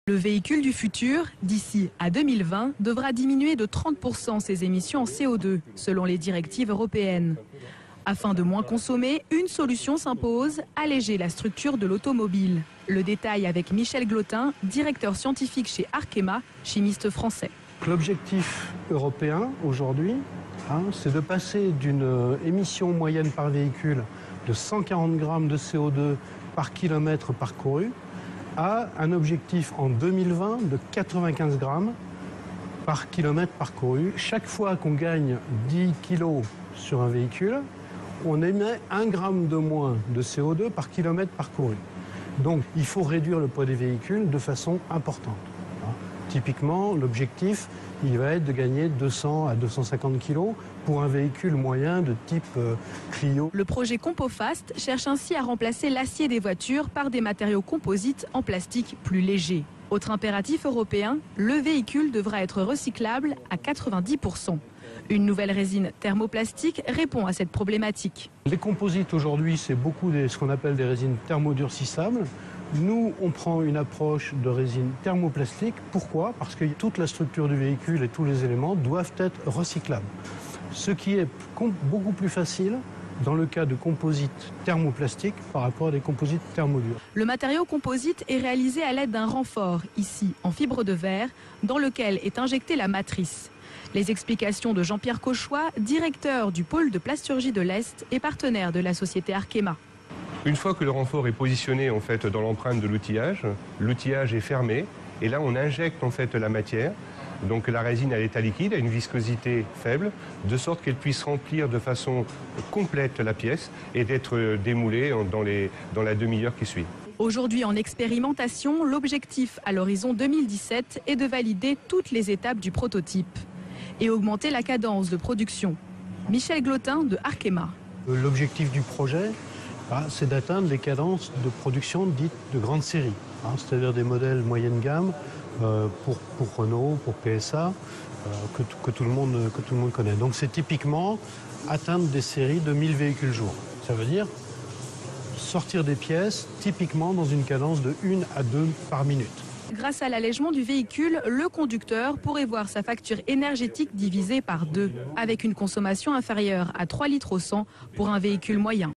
Le véhicule du futur, d'ici à 2020, devra diminuer de 30% ses émissions en CO2, selon les directives européennes. Afin de moins consommer, une solution s'impose, alléger la structure de l'automobile. Le détail avec Michel Glotin, directeur scientifique chez Arkema, chimiste français. L'objectif européen aujourd'hui, c'est de passer d'une émission moyenne par véhicule de 140 grammes de CO2 par kilomètre parcouru à un objectif en 2020 de 95 grammes par kilomètre parcouru. Chaque fois qu'on gagne 10 kilos sur un véhicule, on émet 1 gramme de moins de CO2 par kilomètre parcouru. Donc il faut réduire le poids des véhicules de façon importante. Typiquement, l'objectif, il va être de gagner 200 à 250 kilos pour un véhicule moyen de type Clio. Le projet Compofast cherche ainsi à remplacer l'acier des voitures par des matériaux composites en plastique plus légers. Autre impératif européen, le véhicule devra être recyclable à 90%. Une nouvelle résine thermoplastique répond à cette problématique. Les composites aujourd'hui, c'est beaucoup ce qu'on appelle des résines thermodurcissables. Nous, on prend une approche de résine thermoplastique. Pourquoi? Parce que toute la structure du véhicule et tous les éléments doivent être recyclables. Ce qui est beaucoup plus facile dans le cas de composites thermoplastiques par rapport à des composites thermodurs. Le matériau composite est réalisé à l'aide d'un renfort, ici en fibre de verre, dans lequel est injectée la matrice. Les explications de Jean-Pierre Cauchois, directeur du pôle de plasturgie de l'Est et partenaire de la société Arkema. Une fois que le renfort est positionné en fait dans l'empreinte de l'outillage est fermé et là on injecte en fait la matière. Donc la résine à l'état liquide a une viscosité faible, de sorte qu'elle puisse remplir de façon complète la pièce et d'être démoulée dans la demi-heure qui suit. Aujourd'hui en expérimentation, l'objectif à l'horizon 2017 est de valider toutes les étapes du prototype et augmenter la cadence de production. Michel Glotin de Arkema. L'objectif du projet, c'est d'atteindre les cadences de production dites de grande série, c'est-à-dire des modèles moyenne gamme pour Renault, pour PSA, que tout le monde connaît. Donc c'est typiquement atteindre des séries de 1000 véhicules jour. Ça veut dire sortir des pièces typiquement dans une cadence de 1 à 2 par minute. Grâce à l'allègement du véhicule, le conducteur pourrait voir sa facture énergétique divisée par 2, avec une consommation inférieure à 3 litres au 100 pour un véhicule moyen.